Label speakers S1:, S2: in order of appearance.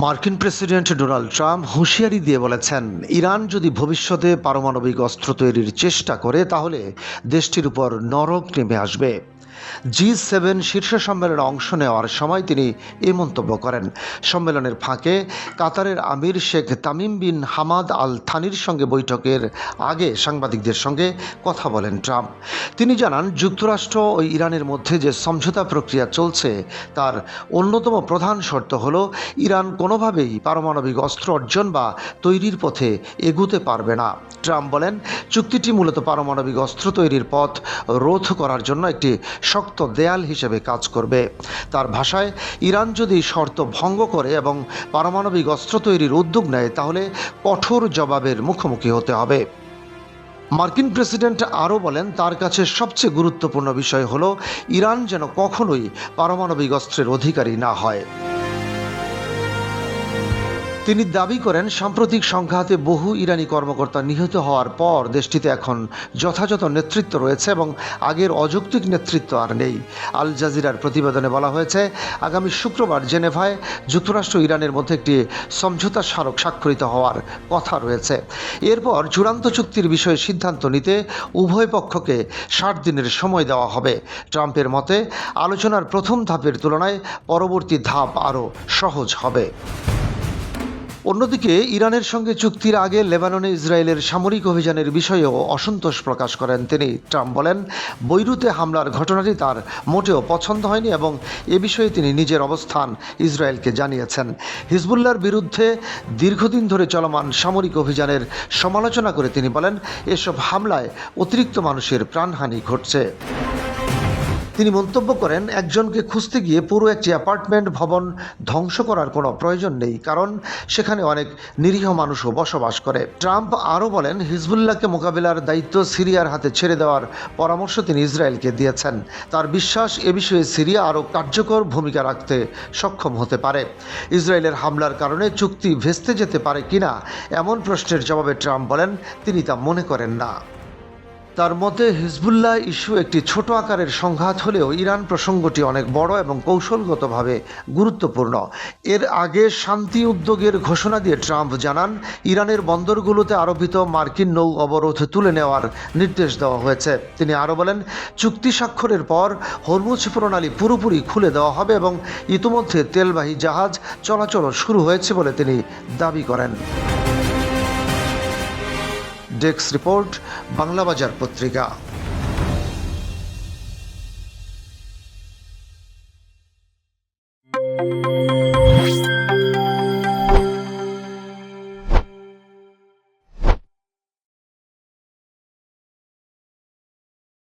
S1: মার্কিন president Donald Trump হুঁশিয়ারি দিয়ে বলেছেন, ইরান যদি ভবিষ্যতে পারমাণবিক অস্ত্র তৈরির চেষ্টা করে তাহলে দেশটির উপর নরক নেমে আসবে। G7 শীর্ষ সম্মেলনে অংশ নেওয়ার সময় তিনি এই মন্তব্য করেন। সম্মেলনের ফাঁকে কাতারের আমির Sheikh Tamim bin Hamad Al থানির সঙ্গে বৈঠকের আগে সাংবাদিকদের সঙ্গে কথা বলেন ট্রাম্প। তিনি জানান, যুক্তরাষ্ট্র ও ইরানের মধ্যে যে সমঝোতা প্রক্রিয়া চলছে তার অন্যতম প্রধান শর্ত হল ইরান কোনোভাবেই পারমাণবিক অস্ত্র অর্জন বা তৈরির পথে এগুতে পারবে না। ট্রাম্প বলেন, চুক্তিটি মূলত পারমাণবিক অস্ত্র তৈরির পথ রোধ করার জন্য একটি শক্ত দেয়াল হিসেবে কাজ করবে। তার ভাষায়, ইরান যদি শর্ত ভঙ্গ করে এবং পারমাণবিক অস্ত্র তৈরির উদ্যোগ নেয় তাহলে কঠোর জবাবের মুখোমুখি হতে হবে। মার্কিন প্রেসিডেন্ট আরও বলেন, তার কাছে সবচেয়ে গুরুত্বপূর্ণ বিষয় হল ইরান যেন কখনোই পারমাণবিক অস্ত্রের অধিকারী না হয়। তিনি দাবি করেন, সাম্প্রতিক সংঘাতে বহু ইরানি কর্মকর্তা নিহত হওয়ার পর দেশটিতে এখন যথাযথ নেতৃত্ব রয়েছে এবং আগের অযৌক্তিক নেতৃত্ব আর নেই। আল জাজিরার প্রতিবেদনে বলা হয়েছে, আগামী শুক্রবার জেনেভায় যুক্তরাষ্ট্র ইরানের মধ্যে একটি সমঝোতা স্মারক স্বাক্ষরিত হওয়ার কথা রয়েছে। এরপর চূড়ান্ত চুক্তির বিষয়ে সিদ্ধান্ত নিতে উভয় পক্ষকে 60 দিনের সময় দেওয়া হবে। ট্রাম্পের মতে, আলোচনার প্রথম ধাপের তুলনায় পরবর্তী ধাপ আরও সহজ হবে। অন্যদিকে ইরানের সঙ্গে চুক্তির আগে লেবাননে ইসরায়েলের সামরিক অভিযানের বিষয়েও অসন্তোষ প্রকাশ করেন তিনি। ট্রাম্প বলেন, বৈরুতে হামলার ঘটনাটি তার মোটেও পছন্দ হয়নি এবং এ বিষয়ে তিনি নিজের অবস্থান ইসরায়েলকে জানিয়েছেন। হিজবুল্লাহর বিরুদ্ধে দীর্ঘদিন ধরে চলমান সামরিক অভিযানের সমালোচনা করে তিনি বলেন, এসব হামলায় অতিরিক্ত মানুষের প্রাণহানি ঘটছে। তিনি মন্তব্য করেন, একজনকে খুঁজতে গিয়ে পুরো একটি অ্যাপার্টমেন্ট ভবন ধ্বংস করার কোনো প্রয়োজন নেই, কারণ সেখানে অনেক নিরীহ মানুষও বসবাস করে। ট্রাম্প আরও বলেন, হিজবুল্লাহকে মোকাবিলার দায়িত্ব সিরিয়ার হাতে ছেড়ে দেওয়ার পরামর্শ তিনি ইসরায়েলকে দিয়েছেন। তার বিশ্বাস, এ বিষয়ে সিরিয়া আরও কার্যকর ভূমিকা রাখতে সক্ষম হতে পারে। ইসরায়েলের হামলার কারণে চুক্তি ভেস্তে যেতে পারে কিনা এমন প্রশ্নের জবাবে ট্রাম্প বলেন, তিনি তা মনে করেন না। তার মতে, হিজবুল্লাহ ইস্যু একটি ছোট আকারের সংঘাত হলেও ইরান প্রসঙ্গটি অনেক বড় এবং কৌশলগতভাবে গুরুত্বপূর্ণ। এর আগে শান্তি উদ্যোগের ঘোষণা দিয়ে ট্রাম্প জানান, ইরানের বন্দরগুলোতে আরোপিত মার্কিন নৌ অবরোধ তুলে নেওয়ার নির্দেশ দেওয়া হয়েছে। তিনি আরও বলেন, চুক্তি স্বাক্ষরের পর হরমুজ প্রণালী পুরোপুরি খুলে দেওয়া হবে এবং ইতিমধ্যে তেলবাহী জাহাজ চলাচলও শুরু হয়েছে বলে তিনি দাবি করেন। ডেস্ক রিপোর্ট, বাংলাবাজার পত্রিকা।